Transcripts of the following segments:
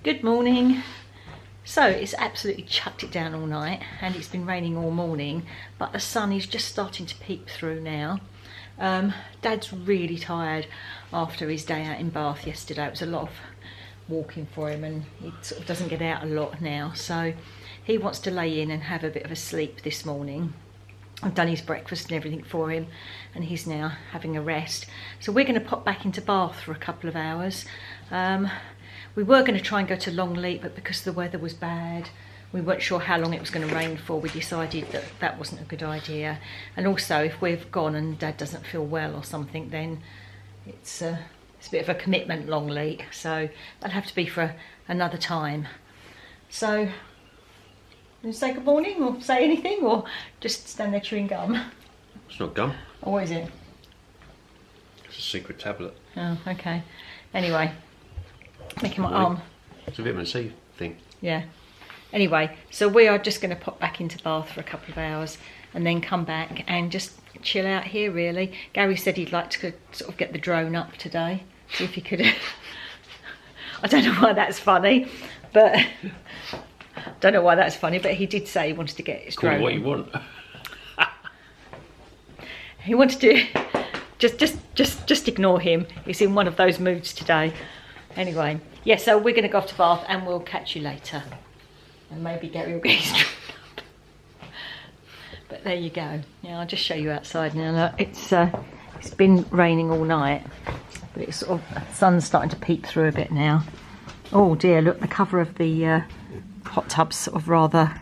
Good morning. So it's absolutely chucked it down all night and it's been raining all morning, but the sun is just starting to peep through now. Dad's really tired after his day out in Bath yesterday. It was a lot of walking for him and he sort of doesn't get out a lot now, so he wants to lay in and have a bit of a sleep this morning. I've done his breakfast and everything for him and he's now having a rest. So we're going to pop back into Bath for a couple of hours. We were going to try and go to Longleat, but because the weather was bad, we weren't sure how long it was going to rain for. We decided that that wasn't a good idea. And also, if we've gone and Dad doesn't feel well or something, then it's a bit of a commitment, Longleat. So that'll have to be for another time. So, you say good morning or say anything, or just stand there chewing gum? It's not gum. Oh, what is it? It's a secret tablet. Oh, okay. Anyway. Making my arm. It's a vitamin C thing. Yeah. Anyway, so we are just going to pop back into Bath for a couple of hours and then come back and just chill out here, really. Gary said he'd like to sort of get the drone up today. See if he could. I don't know why that's funny, but he did say he wanted to get his drone. Call it what you want. He wanted to. Just ignore him. He's in one of those moods today. Anyway, yeah, so we're going to go off to Bath and we'll catch you later. And maybe Gary will get his drone up. But there you go. Yeah, I'll just show you outside now. Look, it's been raining all night, but it's sort of, the sun's starting to peep through a bit now. Oh dear, look, the cover of the hot tub's sort of rather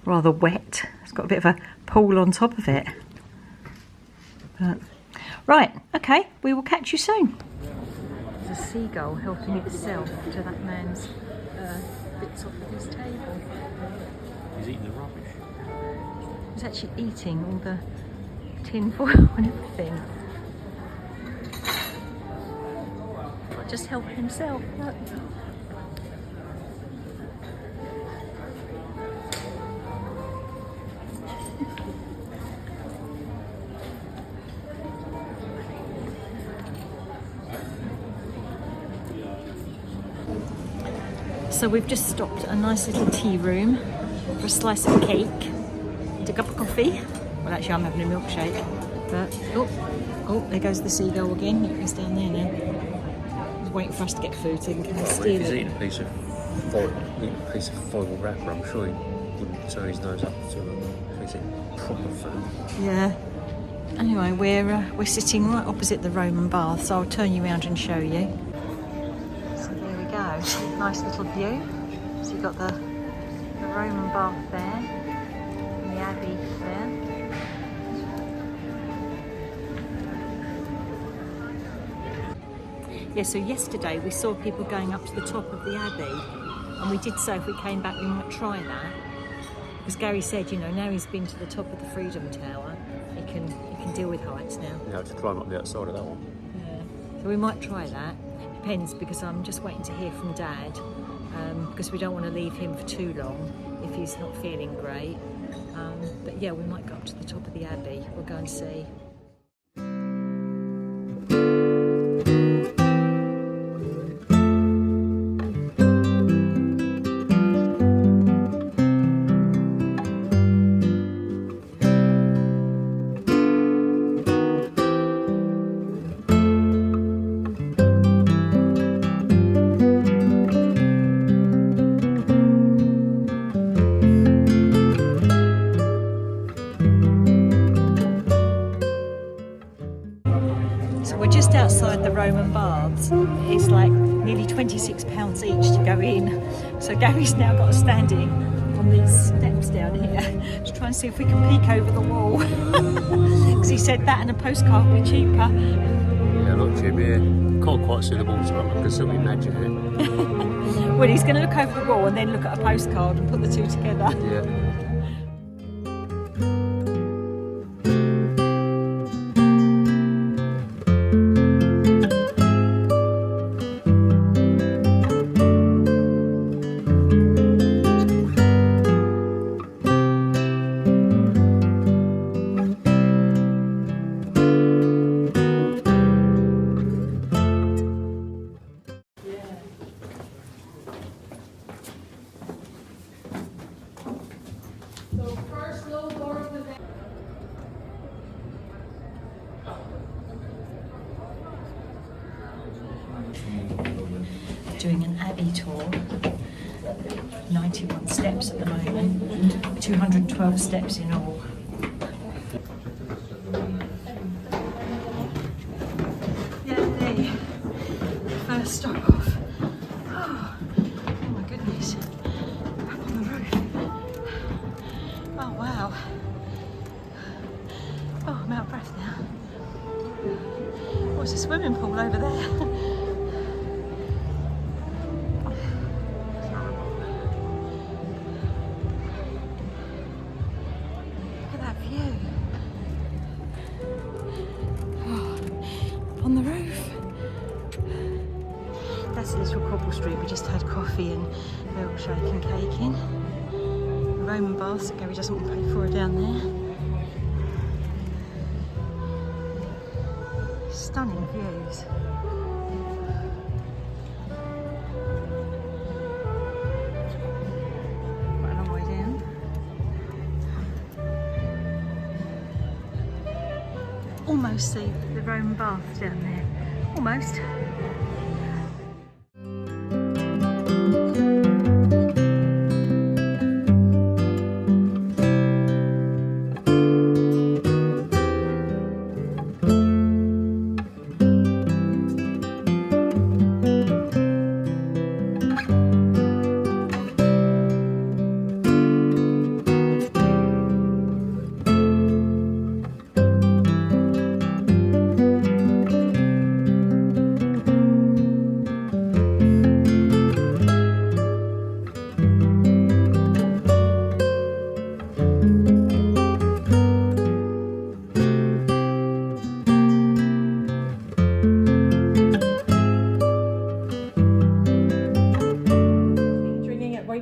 wet. It's got a bit of a pool on top of it. But, right, okay, we will catch you soon. There's a seagull helping itself to that man's bits off of his table. He's eating the rubbish. He's actually eating all the tin foil and everything. Just helping himself, look. So we've just stopped at a nice little tea room for a slice of cake and a cup of coffee. Well, actually I'm having a milkshake, but oh, there goes the seagull again. Look, he's down there now. He's waiting for us to get food so he can come and steal it. If he's eating a piece of foil wrapper, I'm sure he wouldn't turn his nose up to a piece of proper food. Yeah. Anyway, we're sitting right opposite the Roman bath, so I'll turn you around and show you. Nice little view. So you've got the Roman bath there, and the abbey there. Yeah, so yesterday we saw people going up to the top of the abbey, and we did say if we came back we might try that. Because Gary said, you know, now he's been to the top of the Freedom Tower, he can deal with heights now. Yeah, to climb up the outside of that one. Yeah, so we might try that. Depends, because I'm just waiting to hear from Dad, because we don't want to leave him for too long if he's not feeling great. But yeah, we might go up to the top of the abbey. We'll go and see. Outside the Roman baths, it's like nearly £26 each to go in. So Gary's now got us standing on these steps down here to try and see if we can peek over the wall. Because he said that and a postcard would be cheaper. Yeah, a lot cheaper, yeah. Can't quite see the walls, but I can still imagine it. Well, he's going to look over the wall and then look at a postcard and put the two together. Yeah. doing an abbey tour. 91 steps at the moment, 212 steps in all. Yay! First stop off. Oh my goodness. Up on the roof. Oh wow. Oh, I'm out of breath now. Oh, there's a swimming pool over there. On the roof. That's a little cobble street. We just had coffee and milkshake and cake in. The Roman baths that Gary doesn't want to pay for are down there. Stunning views. Quite a long way down. Almost see the Roman baths down there. Almost.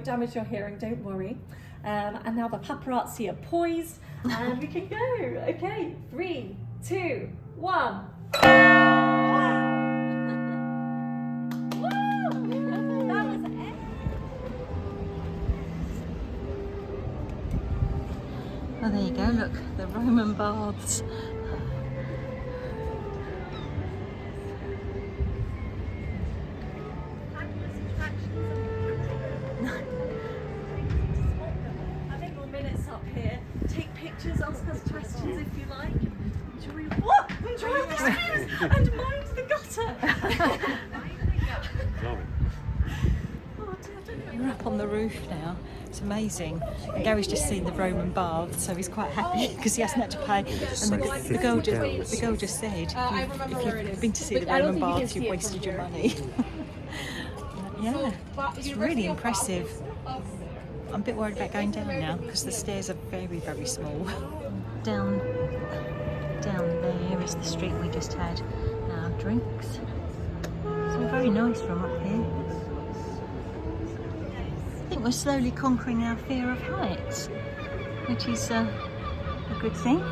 Damage your hearing, don't worry. And now the paparazzi are poised and we can go. Okay, 3, 2, 1. Wow! Wow! That was it. Oh, there you go, look, the Roman baths. Ask us questions if you like. Enjoy what? Enjoy the views and mind the gutter. We're up on the roof now. It's amazing. And Gary's just seen the Roman baths, so he's quite happy because he hasn't had to pay. And the girl just said, if you've been to see the Roman baths, you've wasted your money. Yeah, it's really impressive. I'm a bit worried about going down now because the stairs are very, very small. Down there is the street we just had our drinks. It's all very nice from up here. I think we're slowly conquering our fear of heights, which is a good thing.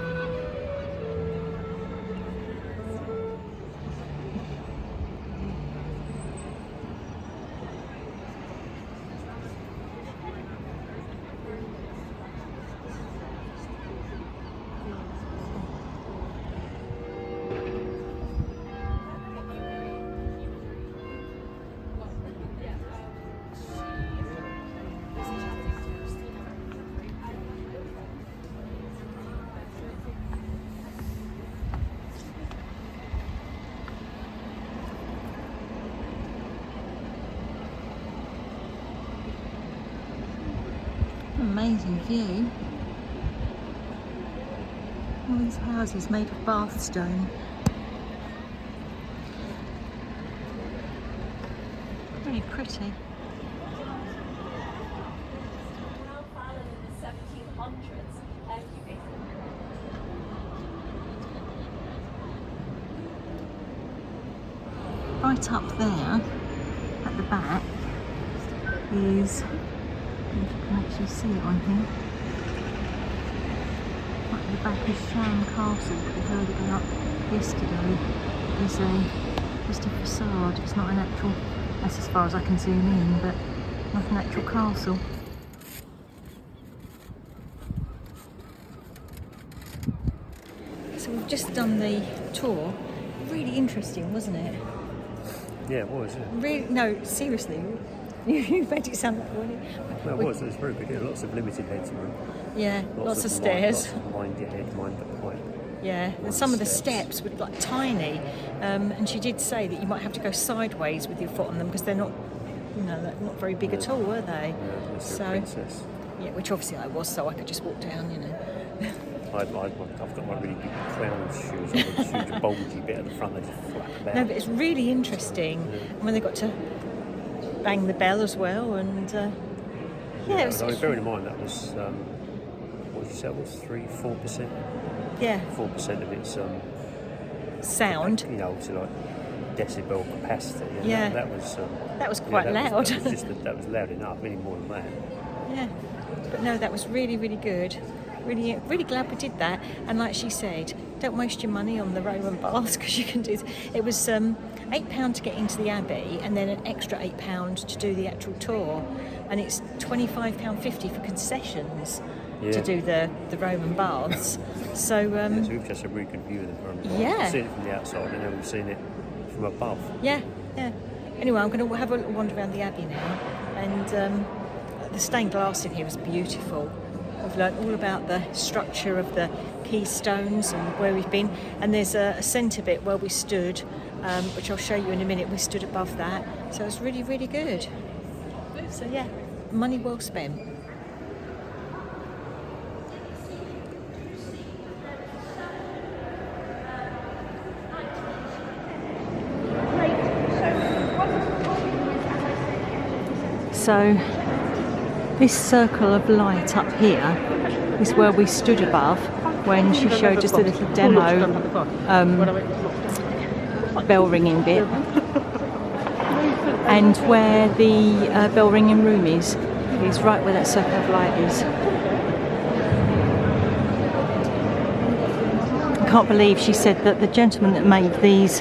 Amazing view. All these houses made of bath stone. Very pretty. Right up there at the back is, if you can actually see it on here, right at the back is Sham Castle that we heard about yesterday. It's just a facade, it's not an actual, that's as far as I can zoom in, but not an actual castle. So we've just done the tour. Really interesting, wasn't it? Yeah, it was. Yeah. Really? No, seriously. You made it sound like No, it was. It was very good. Yeah, lots of limited headroom. Yeah, lots of stairs. Lots of mind your head, mind the pipe. Yeah, and some of the steps were like tiny, and she did say that you might have to go sideways with your foot on them because they're not, you know, they're not very big at all, were they? Yeah, So, princess. yeah, which obviously I was, so I could just walk down, you know. I've got my really big crown shoes on, a huge bulgy bit at the front. They just flap about. No, but it's really interesting when they got to bang the bell as well, and yeah, it was. I mean, bearing in mind that was what did you say? It was 3-4%. Yeah. 4% of its sound. You know, to like decibel capacity. And Yeah. that was quite loud. That was loud enough. Any more than that. Yeah, but no, that was really, really good. Really, really glad we did that. And like she said, don't waste your money on the Roman baths because you can do. It was £8 to get into the Abbey, and then an extra £8 to do the actual tour, and it's £25.50 for concessions to do the Roman baths. So, so we've just had a really good view of the Roman baths. Yeah. We've seen it from the outside, and now we've seen it from above. Yeah. Anyway, I'm going to have a little wander around the Abbey now, and the stained glass in here is beautiful. We've learnt all about the structure of the keystones and where we've been, and there's a centre bit where we stood, which I'll show you in a minute. We stood above that, so it's really, really good. So yeah, money well spent. So this circle of light up here is where we stood above when she showed us the little demo bell ringing bit, and where the bell ringing room is right where that circle of light is. I can't believe she said that the gentleman that made these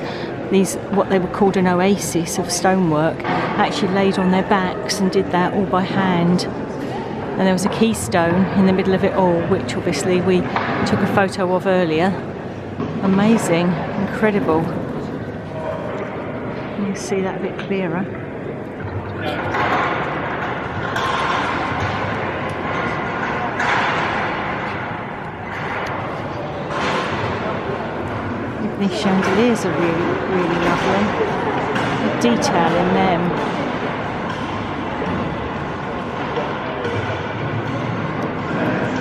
what they were called an oasis of stonework actually laid on their backs and did that all by hand. And there was a keystone in the middle of it all, which obviously we took a photo of earlier. Amazing, incredible. You can see that a bit clearer. These chandeliers are really, really lovely. The detail in them.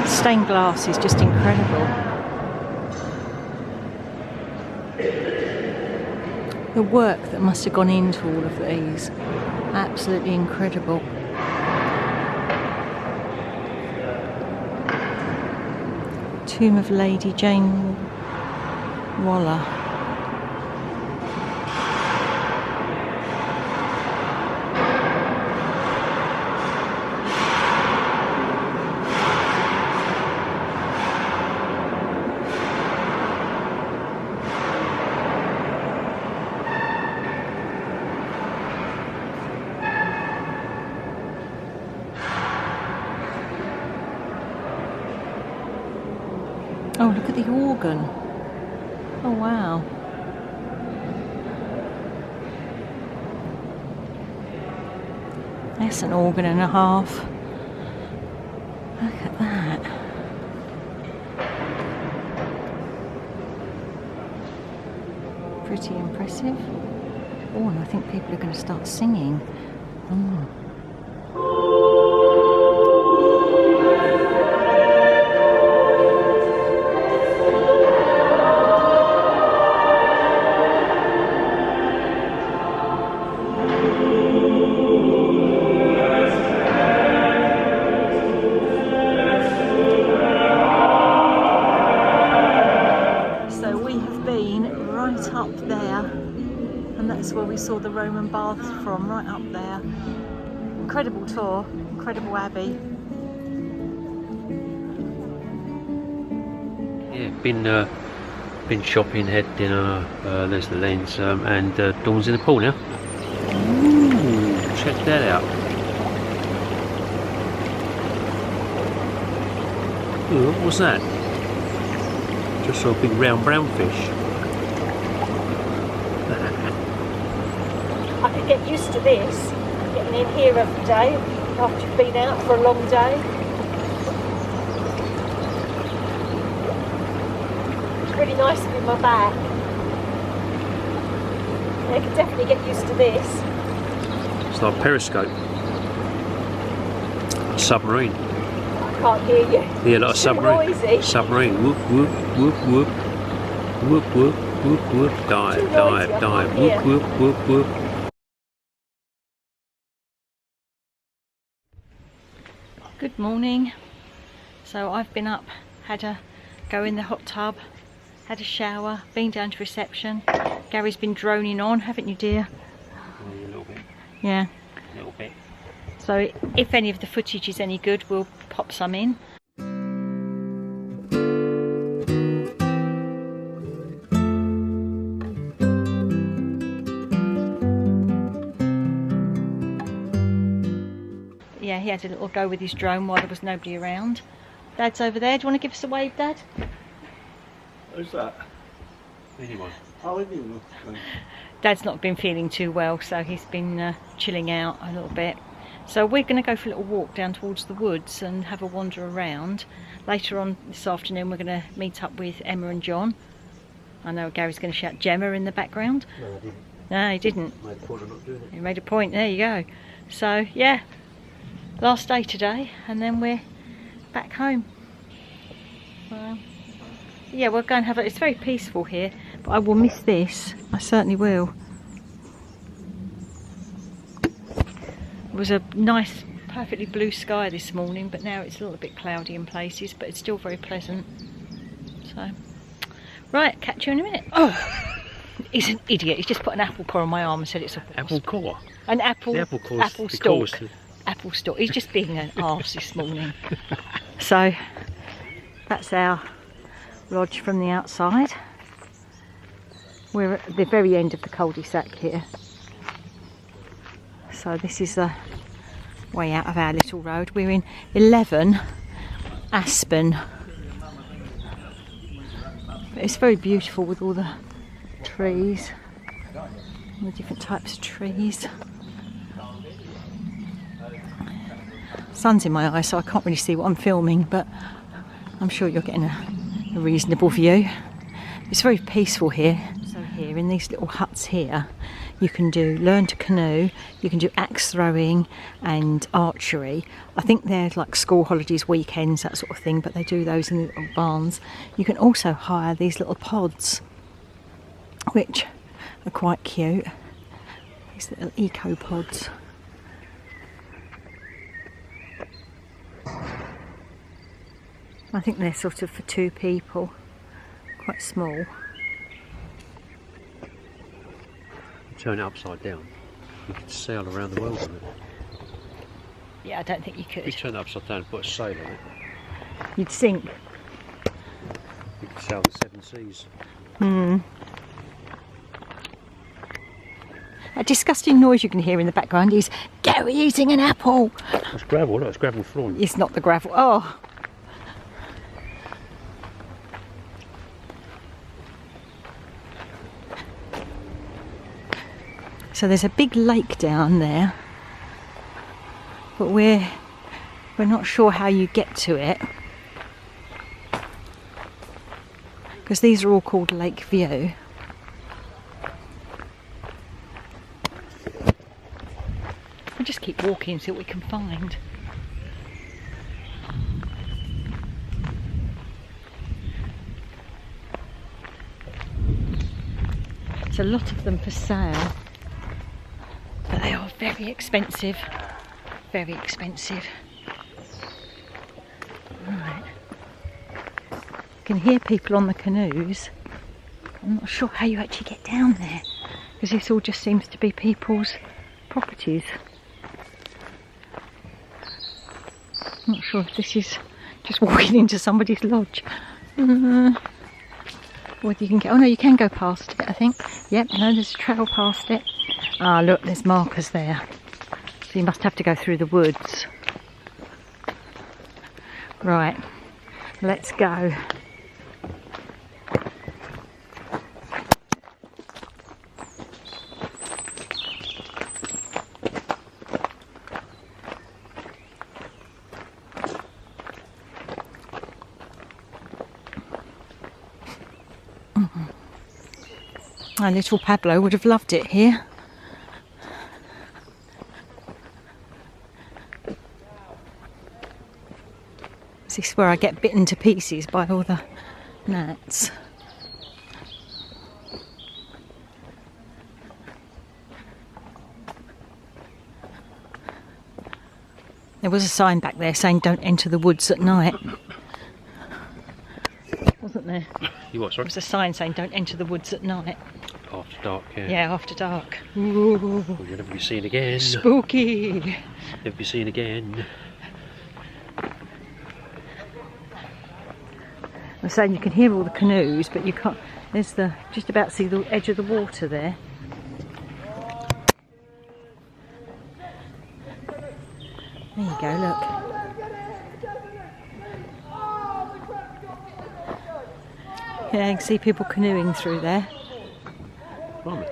Stained glass is just incredible. The work that must have gone into all of these, absolutely incredible. Tomb of Lady Jane Waller. Oh, look at the organ. Oh, wow. That's an organ and a half. Look at that. Pretty impressive. Oh, and I think people are going to start singing. Up there, and that's where we saw the Roman baths from, right up there. Incredible tour, incredible abbey. Yeah, been shopping, had dinner. There's the lens, and Dawn's in the pool now. Ooh, check that out. Ooh, what's that? Just saw a big round brown fish. I could get used to this, getting in here every day after you've been out for a long day. It's really nice to be on my back. I could definitely get used to this. It's like periscope. Submarine. I can't hear you. Yeah, like a submarine. Noisy. Submarine. Whoop, whoop, whoop, whoop. Whoop, whoop, whoop, whoop. Dive, Too noisy, dive, I dive. can't Whoop, hear. whoop, whoop, whoop. Good morning. So I've been up, had a go in the hot tub, had a shower, been down to reception. Gary's been droning on, haven't you, dear? A little bit. Yeah. A little bit. So if any of the footage is any good, we'll pop some in. Yeah, he had a little go with his drone while there was nobody around. Dad's over there. Do you want to give us a wave, Dad? Who's that? Anyone? Oh, anyone. Dad's not been feeling too well, so he's been chilling out a little bit. So we're going to go for a little walk down towards the woods and have a wander around. Later on this afternoon we're going to meet up with Emma and John. I know Gary's going to shout Gemma in the background. No, I didn't. No, he didn't. Made a point of not doing it. He made a point, there you go. So yeah, last day today and then we're back home. So, yeah, we're going to have it's very peaceful here, but I will miss this. I certainly will. It was a nice, perfectly blue sky this morning, but now it's a little bit cloudy in places, but it's still very pleasant. So, right, catch you in a minute. Oh, he's an idiot. He's just put an apple core on my arm and said it's a Apple core? an apple. The apple core's apple the stalk. core's- Apple stalk. He's just being an arse this morning. So, that's our lodge from the outside. We're at the very end of the cul-de-sac here. So this is the way out of our little road. We're in 11 Aspen. But it's very beautiful with all the trees, all the different types of trees. Sun's in my eye, so I can't really see what I'm filming, but I'm sure you're getting a reasonable view. It's very peaceful here. So here in these little huts here, you can learn to canoe, you can do axe throwing and archery. I think they're like school holidays, weekends, that sort of thing, but they do those in the little barns. You can also hire these little pods, which are quite cute. These little eco pods. I think they're sort of for 2 people, quite small. Turn it upside down. You could sail around the world on it. Yeah, I don't think you If you could. turn it upside down and put a sail on it, You'd sink. you could sail the 7 seas. A disgusting noise you can hear in the background is Gary eating an apple. It's gravel, look, it's gravel floor. It's not the gravel. Oh. So there's a big lake down there, but we're not sure how you get to it, because these are all called Lake View. We'll just keep walking and see what we can find. There's a lot of them for sale, but they are very expensive. Very expensive. Right. You can hear people on the canoes. I'm not sure how you actually get down there, because this all just seems to be people's properties. I'm not sure if this is just walking into somebody's lodge. Whether you can get, oh no, you can go past it, I think. Yep, no, there's a trail past it. Ah, look, there's markers there. So you must have to go through the woods. Right, let's go. My little Pablo would have loved it here. This is where I get bitten to pieces by all the gnats. There was a sign back there saying don't enter the woods at night. Wasn't there? You what, sorry? There was a sign saying don't enter the woods at night. After dark, yeah. Yeah, after dark. Ooh. Well, you'll never be seen again. Spooky. Never be seen again. I'm saying you can hear all the canoes, but you can't. There's the just about see the edge of the water there. There you go, look. Yeah, you can see people canoeing through there. Blimey.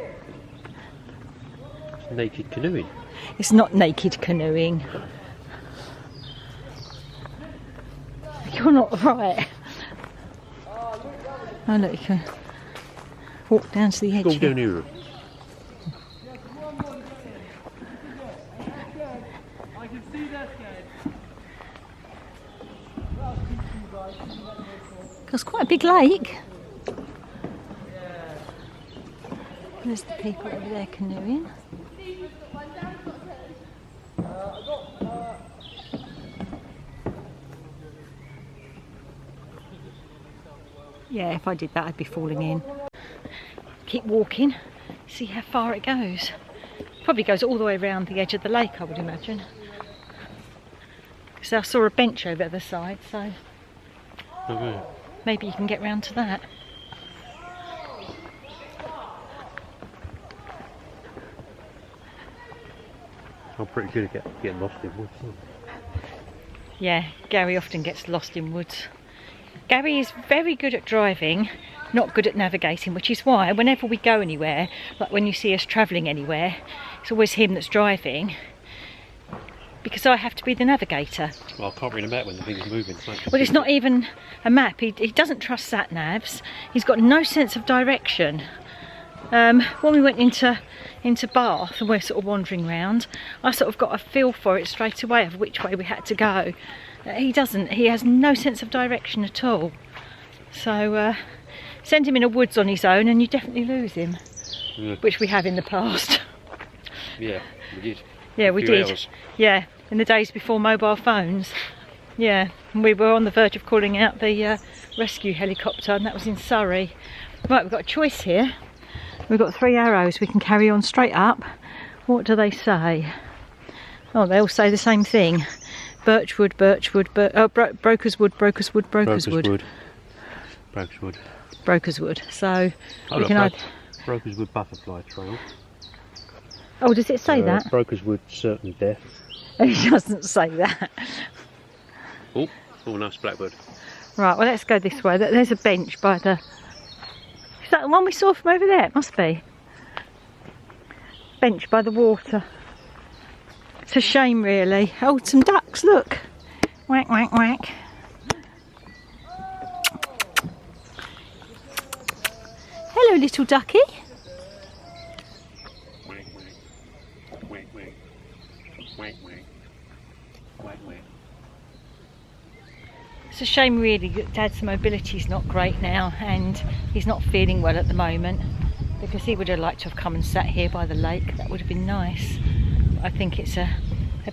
It's naked canoeing. It's not naked canoeing. You're not right. Oh look, you can walk down to the edge. Go here. down here. It's quite a big lake. There's the people over there canoeing. Yeah, if I did that I'd be falling in. Keep walking, see how far it goes. Probably goes all the way around the edge of the lake, I would imagine. Because I saw a bench over the other side, so Okay. maybe you can get round to that. I'm pretty good at getting lost in woods. Yeah, Gary often gets lost in woods. Gary is very good at driving, not good at navigating, which is why whenever we go anywhere, like when you see us travelling anywhere, it's always him that's driving, because I have to be the navigator. Well, I can't read a map when the thing's moving. Well, it's not even a map. He doesn't trust sat-navs. He's got no sense of direction. When we went into Bath and we're sort of wandering around, I sort of got a feel for it straight away of which way we had to go. He doesn't. He has no sense of direction at all. So send him in a woods on his own and you definitely lose him. Yeah. Which we have in the past. Yeah, we did. Yeah, we A few did. hours. Yeah, in the days before mobile phones. Yeah, and we were on the verge of calling out the rescue helicopter, and that was in Surrey. Right, we've got a choice here. We've got 3 arrows. We can carry on straight up. What do they say? Oh, they all say the same thing. Birchwood, birchwood, Brokerswood, Brokerswood, Brokerswood. Brokerswood. Brokerswood. So Oh, we can either... Brokerswood Butterfly Trail. Oh, does it say that? Brokerswood Certain Death. It doesn't say that. Oh, nice blackbird. Right, well, let's go this way. There's a bench by the... Is that the one we saw from over there? It must be. Bench by the water. It's a shame, really. Oh, some ducks, look. Whack, whack, whack. Hello, little ducky. Whack, whack. Whack, whack. Whack, whack. Whack, whack. It's a shame, really, that Dad's mobility's not great now and he's not feeling well at the moment, because he would have liked to have come and sat here by the lake. That would have been nice. I think it's a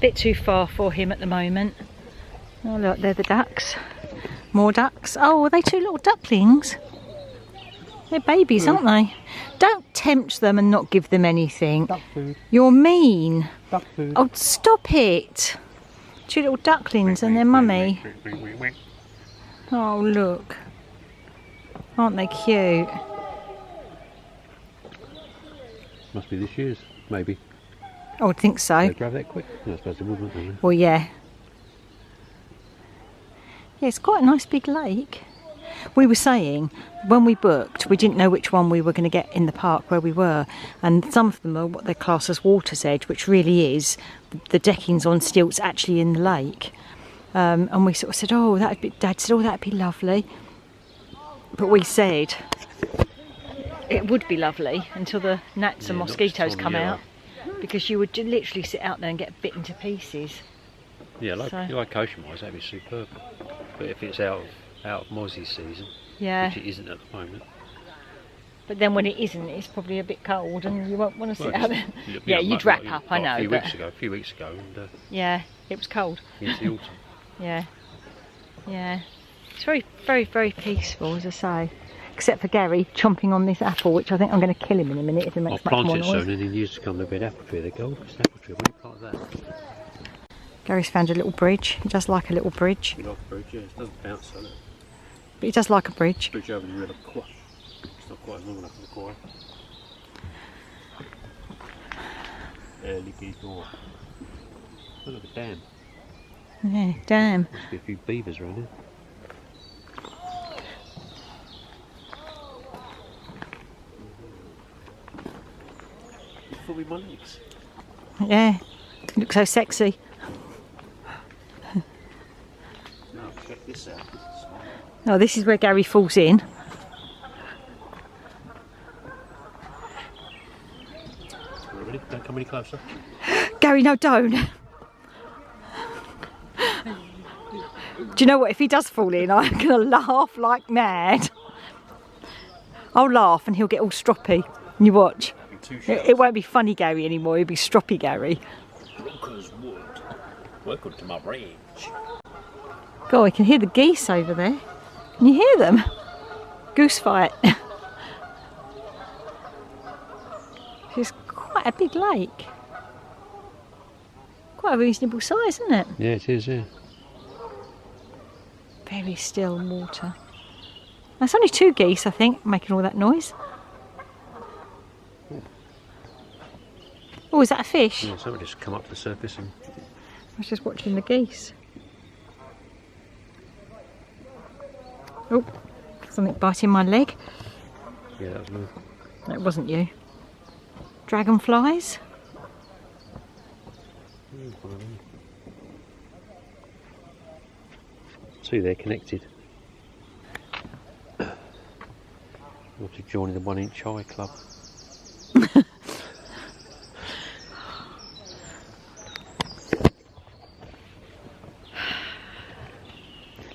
bit too far for him at the moment. Oh look, they're the ducks. More ducks. Oh, are they 2 little ducklings? They're babies, aren't they? Don't tempt them and not give them anything. Duck food. You're mean. Duck food. Oh, stop it. 2 little ducklings and their mummy. Oh, look. Aren't they cute? Must be this year's, maybe. Oh, I think so. They grab that quick? No, I suppose they wouldn't, they? Well, yeah. Yeah, it's quite a nice big lake. We were saying, when we booked, we didn't know which one we were going to get in the park where we were. And some of them are what they class as water's edge, which really is the deckings on stilts actually in the lake. And we sort of said, oh, Dad said, oh, that'd be lovely. But we said, it would be lovely until the gnats and Yeah, mosquitoes not come stormy, out, because you would literally sit out there and get bitten to pieces. Yeah, So- location-wise, that'd be superb. But if it's out of mozzie season, Yeah, which it isn't at the moment. but then when it isn't, it's probably a bit cold and you won't want to sit out there. Yeah, Yeah, you'd wrap up, I know. A but few weeks ago, and yeah, it was cold. into the autumn. Yeah, yeah. It's very, very, very peaceful, as I say. Except for Gary chomping on this apple, which I think I'm going to kill him in a minute if he I'll makes much plant more it noise. soon, and in years to come there'll be an apple tree. They go, oh, it's an apple tree. When you plant that, Gary's found a little bridge. He does like a little bridge. you like a bridge, yeah, it doesn't bounce on it. But he does like a bridge. Bridge over the river Kwai. It's not quite long enough for the Kwai. Early people. Look at the dam. Yeah, damn. Must be a few beavers around here. Look at my legs. Yeah, you look so sexy. Now check this out. Oh, this is where Gary falls in. Ready? Don't come any closer. Gary, no, don't. Do you know what? If he does fall in, I'm going to laugh like mad. I'll laugh and he'll get all stroppy. You watch. It won't be funny Gary anymore, it'll be stroppy Gary. Broncos wood. Welcome to my range. God, I can hear the geese over there. Can you hear them? Goose fight. It's quite a big lake. Quite a reasonable size, isn't it? Yeah, it is, yeah. Very still water. There's only 2 geese, I think, making all that noise. Oh, is that a fish? Yeah, somebody just come up to the surface and I was just watching the geese. Oh, something biting my leg. yeah, that was me. That wasn't you. Dragonflies. See, they're connected. Want to join the 1 Inch Eye Club.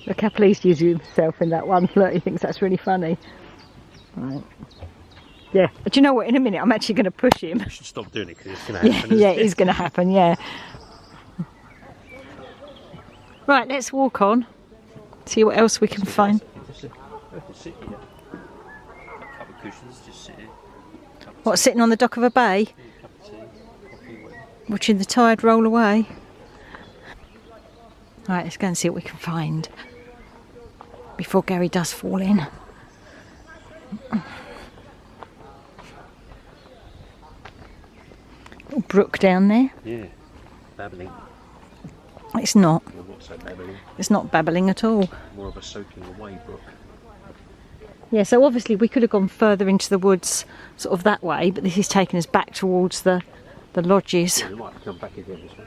Look how pleased he is with himself in that one flirt. He thinks that's really funny. Right. Yeah. But you know what? In a minute, I'm actually going to push him. You should stop doing it because it's going to Yeah, happen. yeah, isn't it is going to happen. Yeah. Right. Let's walk on. See what else we can find. Just sit here. A couple of cushions, just sit here. What? Sitting on the dock of a bay, Cup of tea, coffee, whatever. watching the tide roll away. Right. Let's go and see what we can find before Gary does fall in. Little brook down there. Yeah, babbling. It's not. Well, not so babbling, It's not babbling at all. more of a soaking away brook. Yeah, so obviously we could have gone further into the woods, sort of that way, but this is taking us back towards the lodges. We might have to come back again this way.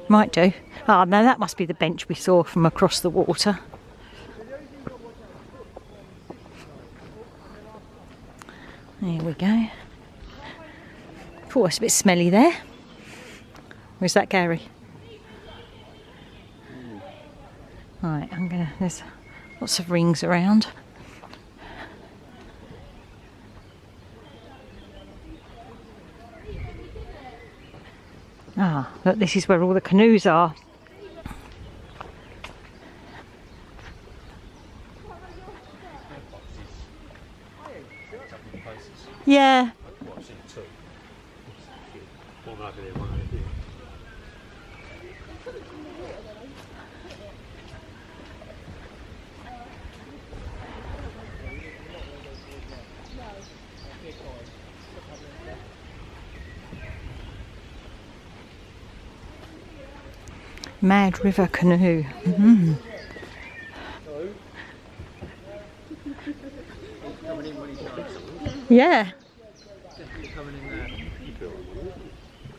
Might do. Ah, no, that must be the bench we saw from across the water. There we go. Oh, it's a bit smelly there. Where's that, Gary? Right, there's lots of rings around. Ah, look, this is where all the canoes are. Yeah. One over there, one over here. Mad River Canoe. Mm. Yeah.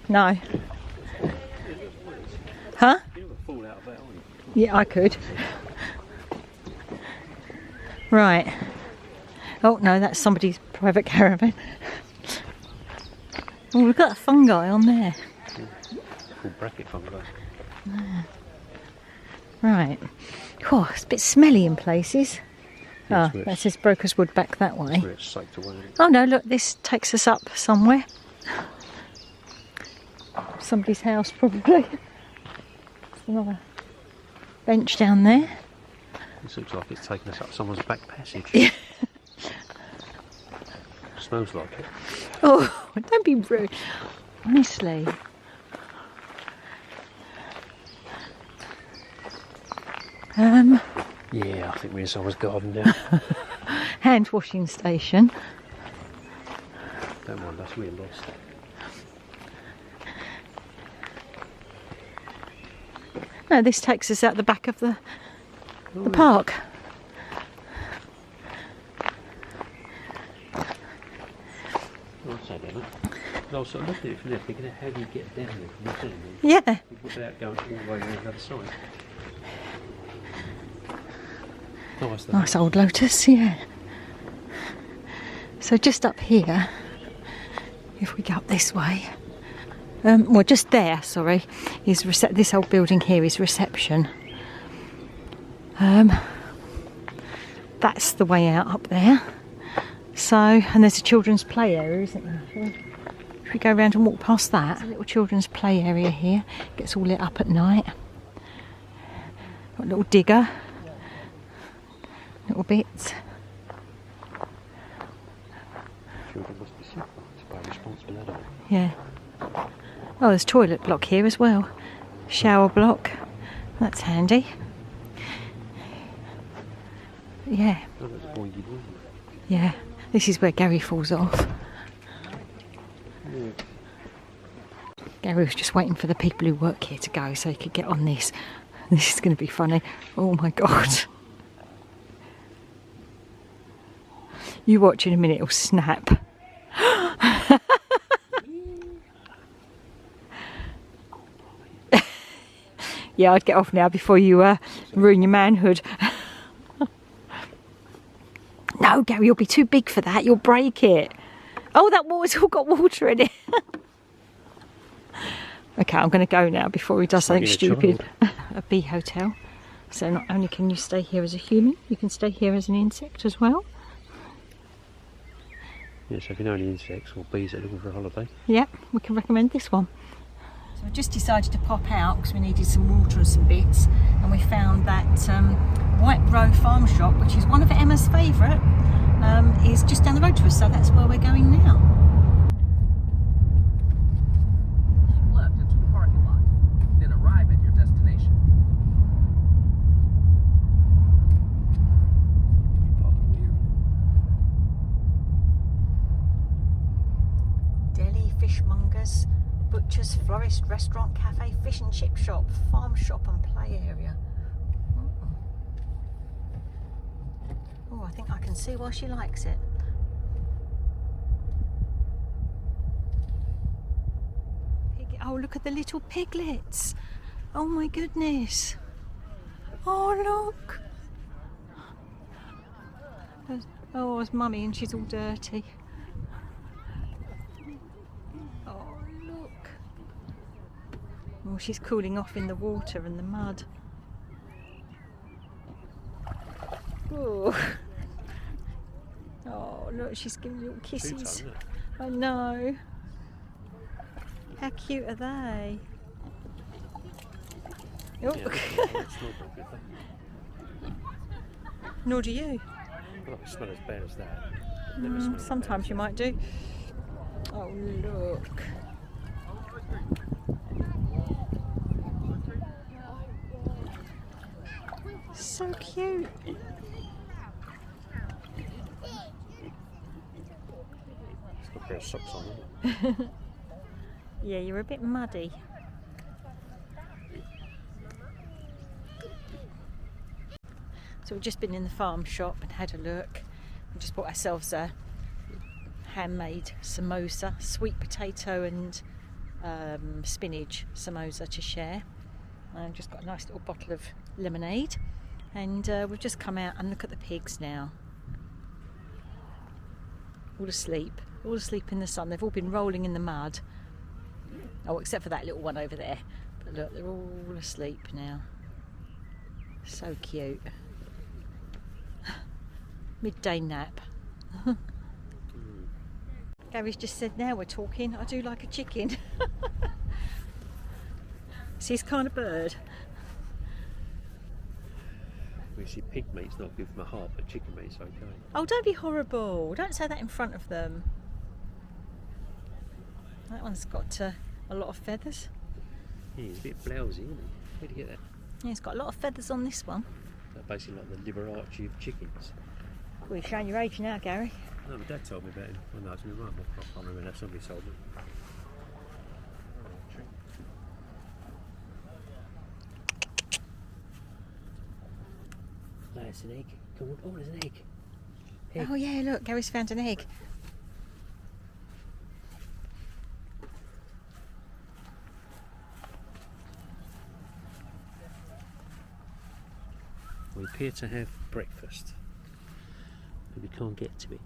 No. Huh? Fall out of that, aren't you? Yeah, I could. Right. Oh no, that's somebody's private caravan. Oh, we've got a fungi on there. Full bracket fungi. Right. Oh, it's a bit smelly in places. Yes, Oh, that says Broker's Wood back that way. Where it's soaked away. Oh no, look, this takes us up somewhere. Somebody's house, probably. There's another bench down there. This looks like it's taken us up someone's back passage. Yeah. Smells like it. Oh, don't be rude. Honestly. Yeah, I think we're in someone's garden now. Hand washing station. Don't mind us, we're lost. No, this takes us out the back of the park. I'll say that. I was sort of looking at it from there, thinking, how do you get down there from the scene Yeah. without going all the way around the other side? Nice, though. Nice old lotus, yeah. So just up here, if we go up this way, well, just there, sorry, is this old building here is reception. That's the way out up there. So, and there's a children's play area, isn't there? If we go around and walk past that, there's a little children's play area here. Gets all lit up at night. Got a little digger. Little bits. Children must be simple. It's quite a responsible adult. Yeah. Oh, there's toilet block here as well. Shower block. That's handy. Yeah. Oh, that's a boingy boingy. Yeah. This is where Gary falls off. Yeah. Gary was just waiting for the people who work here to go so he could get on this. This is going to be funny. Oh my God. You watch in a minute, it'll snap. Yeah, I'd get off now before you ruin your manhood. No, Gary, you'll be too big for that. You'll break it. Oh, that water's all got water in it. Okay, I'm going to go now before he does something stupid. A bee hotel. So not only can you stay here as a human, you can stay here as an insect as well. Yeah, so if you know any insects or bees that are looking for a holiday. Yep, we can recommend this one. So I just decided to pop out because we needed some water and some bits, and we found that White Row Farm Shop, which is one of Emma's favourite, is just down the road to us, so that's where we're going now. Keep left into the parking lot, then arrive at your destination. Deli, fishmongers, butchers, florist, restaurant, cafe, fish and chip shop, farm shop and play area. Oh, I think I can see why she likes it. Oh, look at the little piglets. Oh my goodness. Oh, look. Oh, it's mummy and she's all dirty. Oh, look. Oh, she's cooling off in the water and the mud. Oh. Oh, look, she's giving little kisses. I know. How cute are they? Oh. Yeah, it's not very good, though. Nor do you. I don't smell as bad as that. Never smell as Sometimes bad you as might do. Oh, look. So cute. It's got a pair of socks on, isn't it? Yeah, you're a bit muddy. So we've just been in the farm shop and had a look. We just bought ourselves a handmade samosa, sweet potato and spinach samosa to share. I've just got a nice little bottle of lemonade, and we've just come out and look at the pigs now. all asleep in the sun. They've all been rolling in the mud. Oh, except for that little one over there. But look, they're all asleep now. So cute. Midday nap. Gary's just said, now we're talking, I do like a chicken. It's his kind of bird. We see pig meat's not good for my heart, but chicken meat's okay. Oh, don't be horrible. Don't say that in front of them. That one's got a lot of feathers. Yeah, he's a bit blousy, isn't he? Where'd you get that? Yeah, it's got a lot of feathers on this one. That's basically like the Liberace of chickens. Well, you're showing your age now, Gary. No, my dad told me about him when I was with my mum. I can't remember now, somebody told me. No, it's an egg. Come on. Oh, there's an egg. Egg. Oh yeah, look, Gary's found an egg. We appear to have breakfast, but we can't get to it.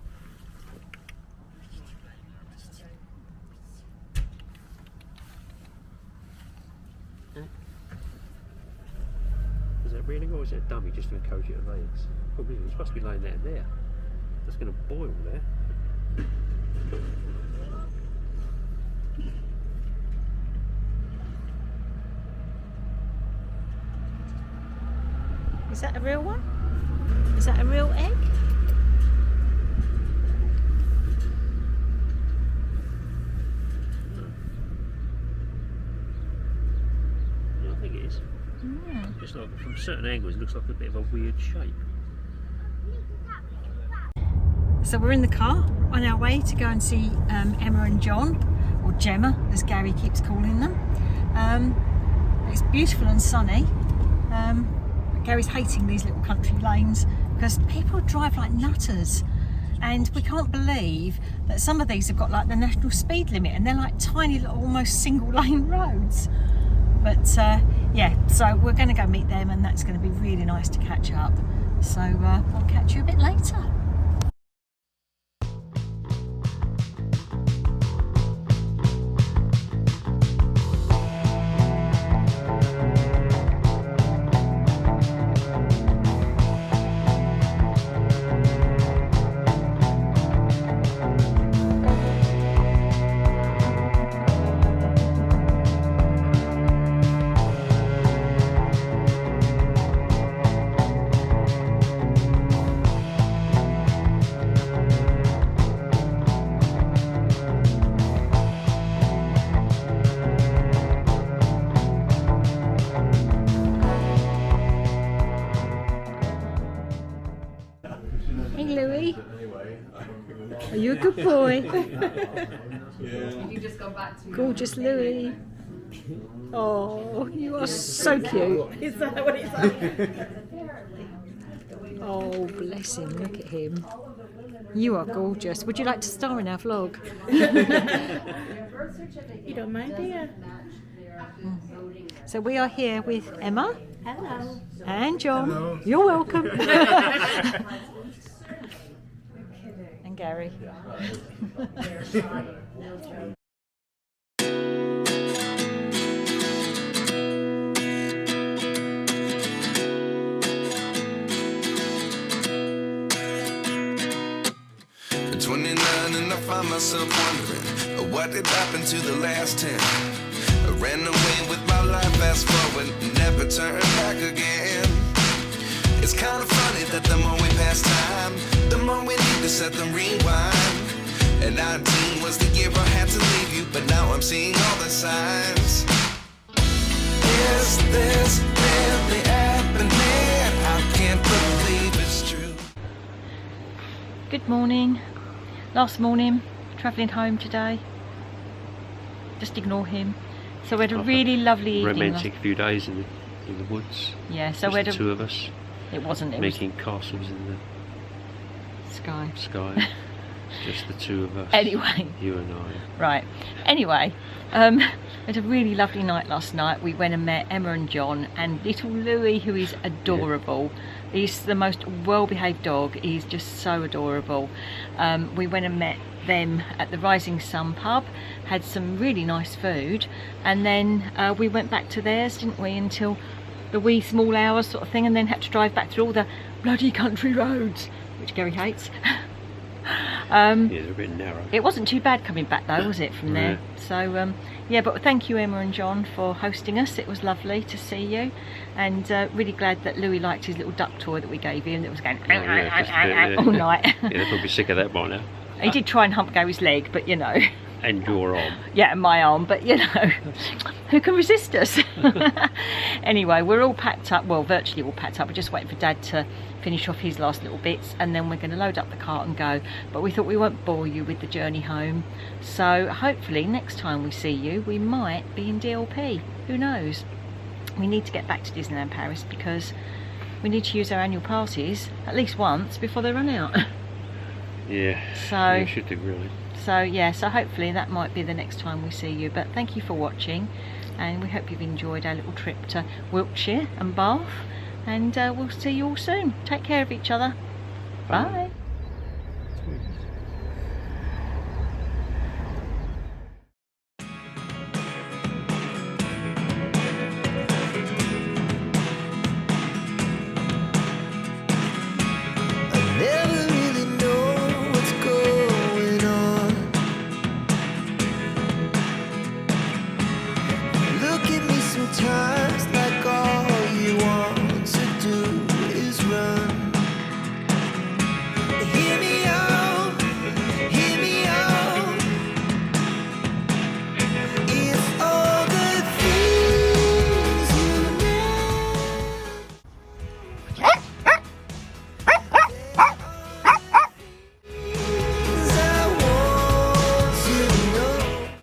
Is that really, or is it a dummy just to encourage you to lay eggs? Probably it's supposed to be laying that in there. That's going to boil there. Is that a real one? Is that a real egg? Yeah, I think it is. Just like from certain angles, it looks like a bit of a weird shape. So we're in the car on our way to go and see Emma and John, or Gemma as Gary keeps calling them. It's beautiful and sunny. Gary's hating these little country lanes because people drive like nutters, and we can't believe that some of these have got like the national speed limit and they're like tiny little almost single lane roads. But yeah, so we're going to go meet them, and that's going to be really nice to catch up. So I'll catch you a bit later. Hey Louie, are you a good boy? You just go back to Gorgeous Louie. Oh, you are so cute. Is that what it's like? Oh, bless him, look at him. You are gorgeous. Would you like to star in our vlog? You don't mind, do you? So we are here with Emma. Hello. And John. Hello. You're welcome. And Gary. At 29 and I find myself wondering what did happen to the last 10. I ran away with my life, fast forward, never turn back again. It's kind of funny that the more we pass time, the more we need to set them rewind. And 19 was the year I had to leave you, but now I'm seeing all the signs. Is this really happening? I can't believe it's true. Good morning. Last morning, travelling home today. Just ignore him. So we had a really lovely evening. Romantic few days in the woods. Yeah, so Just we had the a... two of us It wasn't. It making castles in was sky. the sky. Just the two of us. Anyway. You and I. Right. Anyway, we had a really lovely night last night. We went and met Emma and John and little Louis, who is adorable. Yeah. He's the most well-behaved dog. He's just so adorable. We went and met them at the Rising Sun pub, had some really nice food, and then we went back to theirs, didn't we, until the wee small hours sort of thing, and then had to drive back through all the bloody country roads, which Gary hates. Yeah, they're a bit narrow. It wasn't too bad coming back though, was it, from there? So yeah, but thank you Emma and John for hosting us. It was lovely to see you, and really glad that Louis liked his little duck toy that we gave him that was going all night. Yeah, they'll probably sick of that by now. He did try and hump Gary's leg, but you know. And your arm. Yeah, and my arm, but you know, who can resist us? Anyway, we're all packed up, well, virtually all packed up. We're just waiting for Dad to finish off his last little bits, and then we're going to load up the cart and go. But we thought we won't bore you with the journey home. So hopefully next time we see you, we might be in DLP. Who knows? We need to get back to Disneyland Paris because we need to use our annual passes at least once before they run out. Yeah, so you should do, really. So yeah, so hopefully that might be the next time we see you. But thank you for watching, and we hope you've enjoyed our little trip to Wiltshire and Bath, and we'll see you all soon. Take care of each other. Bye.